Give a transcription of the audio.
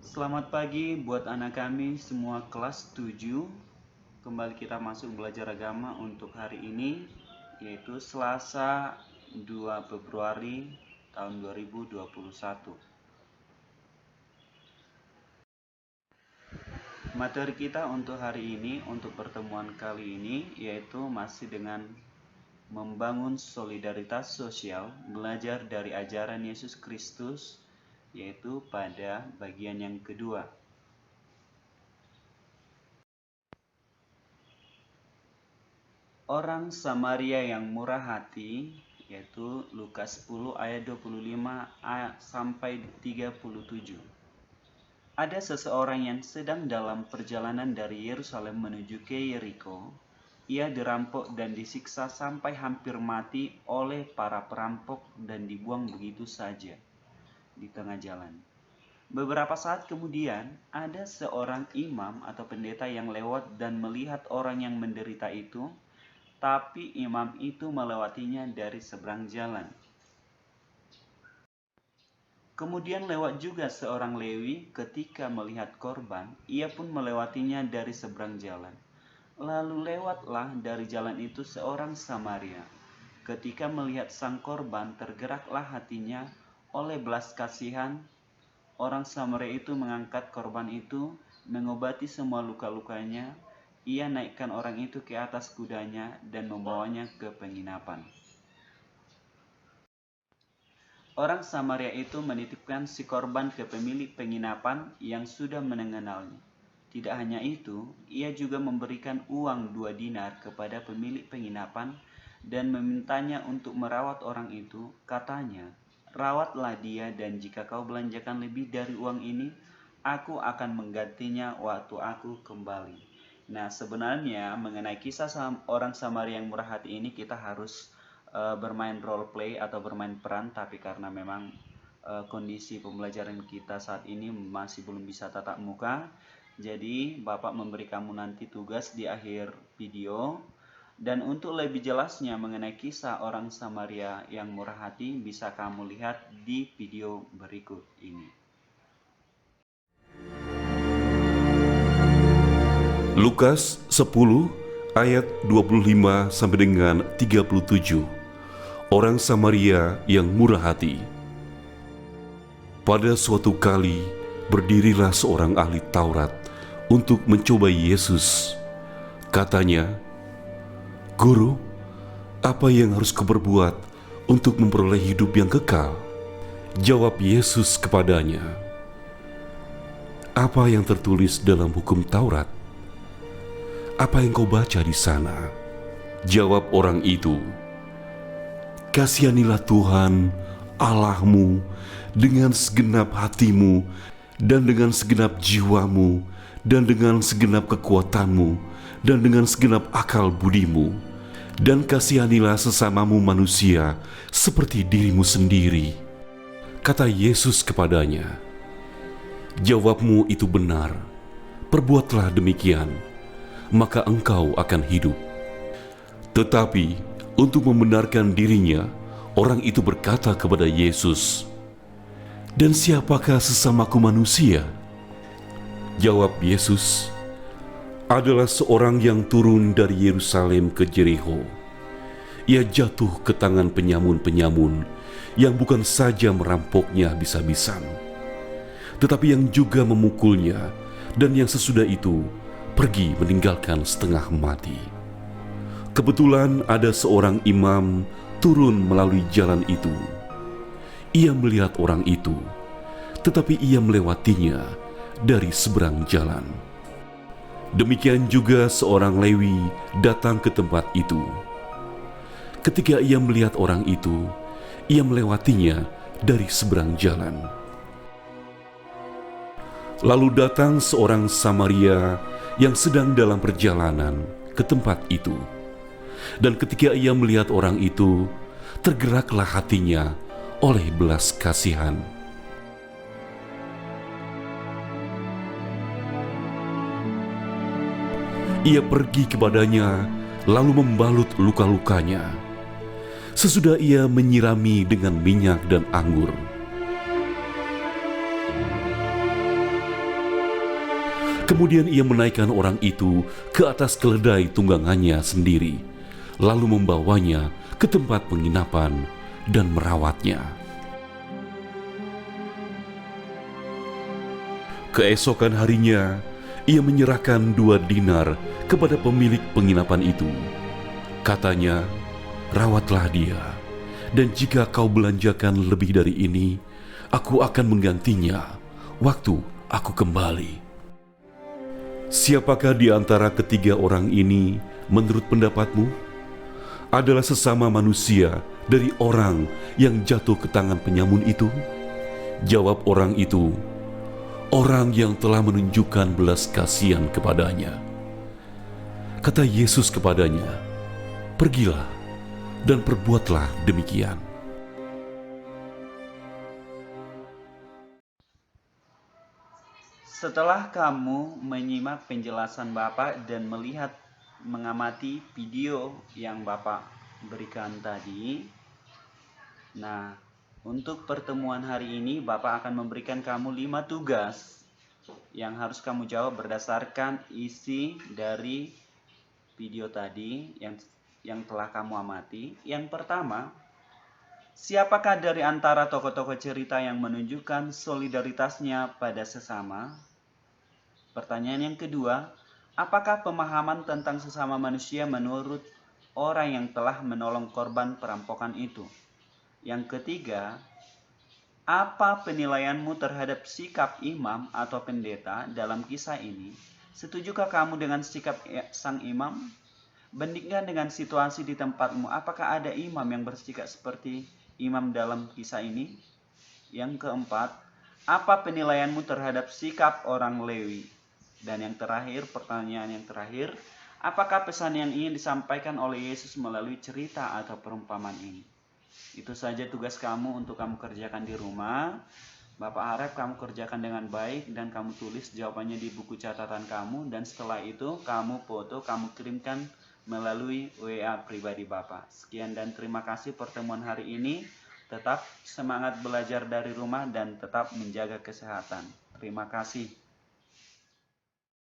Selamat pagi buat anak kami semua kelas 7. Kembali kita masuk belajar agama untuk hari ini, yaitu Selasa 2 Februari tahun 2021. Materi kita untuk hari ini, untuk pertemuan kali ini, yaitu masih dengan membangun solidaritas sosial, belajar dari ajaran Yesus Kristus, yaitu pada bagian yang kedua. Orang Samaria yang murah hati, yaitu Lukas 10 ayat 25 sampai 37. Ada seseorang yang sedang dalam perjalanan dari Yerusalem menuju ke Yeriko. Ia dirampok dan disiksa sampai hampir mati oleh para perampok dan dibuang begitu saja di tengah jalan. Beberapa saat kemudian, ada seorang imam atau pendeta yang lewat dan melihat orang yang menderita itu, tapi imam itu melewatinya dari seberang jalan. Kemudian lewat juga seorang Lewi. Ketika melihat korban, ia pun melewatinya dari seberang jalan. Lalu lewatlah dari jalan itu seorang Samaria. Ketika melihat sang korban, tergeraklah hatinya oleh belas kasihan. Orang Samaria itu mengangkat korban itu, mengobati semua luka-lukanya. Ia naikkan orang itu ke atas kudanya dan membawanya ke penginapan. Orang Samaria itu menitipkan si korban ke pemilik penginapan yang sudah mengenalnya. Tidak hanya itu, ia juga memberikan uang 2 dinar kepada pemilik penginapan dan memintanya untuk merawat orang itu. Katanya, "Rawatlah dia, dan jika kau belanjakan lebih dari uang ini, aku akan menggantinya waktu aku kembali." Nah, sebenarnya mengenai kisah orang Samaria yang murah hati ini kita harus bermain role play atau bermain peran, tapi karena memang kondisi pembelajaran kita saat ini masih belum bisa tatap muka, jadi Bapak memberi kamu nanti tugas di akhir video. Dan untuk lebih jelasnya mengenai kisah orang Samaria yang murah hati, bisa kamu lihat di video berikut ini. Lukas 10 ayat 25 sampai dengan 37. Orang Samaria yang murah hati. Pada suatu kali berdirilah seorang ahli Taurat untuk mencobai Yesus. Katanya, "Guru, apa yang harus kuperbuat untuk memperoleh hidup yang kekal?" Jawab Yesus kepadanya, "Apa yang tertulis dalam hukum Taurat? Apa yang kau baca di sana?" Jawab orang itu, "Kasihanilah Tuhan Allahmu dengan segenap hatimu, dan dengan segenap jiwamu, dan dengan segenap kekuatanmu, dan dengan segenap akal budimu. Dan kasihanilah sesamamu manusia seperti dirimu sendiri." Kata Yesus kepadanya, "Jawabmu itu benar, perbuatlah demikian, maka engkau akan hidup." Tetapi untuk membenarkan dirinya, orang itu berkata kepada Yesus, "Dan siapakah sesamaku manusia?" Jawab Yesus, "Adalah seorang yang turun dari Yerusalem ke Jericho. Ia jatuh ke tangan penyamun-penyamun yang bukan saja merampoknya habis-habisan, tetapi yang juga memukulnya, dan yang sesudah itu pergi meninggalkan setengah mati. Kebetulan ada seorang imam turun melalui jalan itu. Ia melihat orang itu, tetapi ia melewatinya dari seberang jalan. Demikian juga seorang Lewi datang ke tempat itu. Ketika ia melihat orang itu, ia melewatinya dari seberang jalan. Lalu datang seorang Samaria yang sedang dalam perjalanan ke tempat itu. Dan ketika ia melihat orang itu, tergeraklah hatinya oleh belas kasihan. Ia pergi kepadanya, lalu membalut luka-lukanya. Sesudah ia menyirami dengan minyak dan anggur. Kemudian ia menaikkan orang itu ke atas keledai tunggangannya sendiri, lalu membawanya ke tempat penginapan dan merawatnya. Keesokan harinya, ia menyerahkan 2 dinar kepada pemilik penginapan itu. Katanya, "Rawatlah dia, dan jika kau belanjakan lebih dari ini, aku akan menggantinya waktu aku kembali." Siapakah di antara ketiga orang ini menurut pendapatmu adalah sesama manusia dari orang yang jatuh ke tangan penyamun itu? Jawab orang itu, "Orang yang telah menunjukkan belas kasihan kepadanya." Kata Yesus kepadanya, "Pergilah dan perbuatlah demikian." Setelah kamu menyimak penjelasan Bapak dan mengamati video yang Bapak berikan tadi, nah, untuk pertemuan hari ini Bapak akan memberikan kamu 5 tugas yang harus kamu jawab berdasarkan isi dari video tadi yang telah kamu amati. Yang pertama, siapakah dari antara tokoh-tokoh cerita yang menunjukkan solidaritasnya pada sesama? Pertanyaan yang kedua, apakah pemahaman tentang sesama manusia menurut orang yang telah menolong korban perampokan itu? Yang ketiga, apa penilaianmu terhadap sikap imam atau pendeta dalam kisah ini? Setujukah kamu dengan sikap sang imam? Bandingkan dengan situasi di tempatmu, apakah ada imam yang bersikap seperti imam dalam kisah ini? Yang keempat, apa penilaianmu terhadap sikap orang Lewi? Dan yang terakhir, pertanyaan yang terakhir, apakah pesan yang ingin disampaikan oleh Yesus melalui cerita atau perumpamaan ini? Itu saja tugas kamu untuk kamu kerjakan di rumah. Bapak harap kamu kerjakan dengan baik dan kamu tulis jawabannya di buku catatan kamu, dan setelah itu kamu foto, kamu kirimkan melalui WA pribadi Bapak. Sekian dan terima kasih pertemuan hari ini. Tetap semangat belajar dari rumah dan tetap menjaga kesehatan. Terima kasih.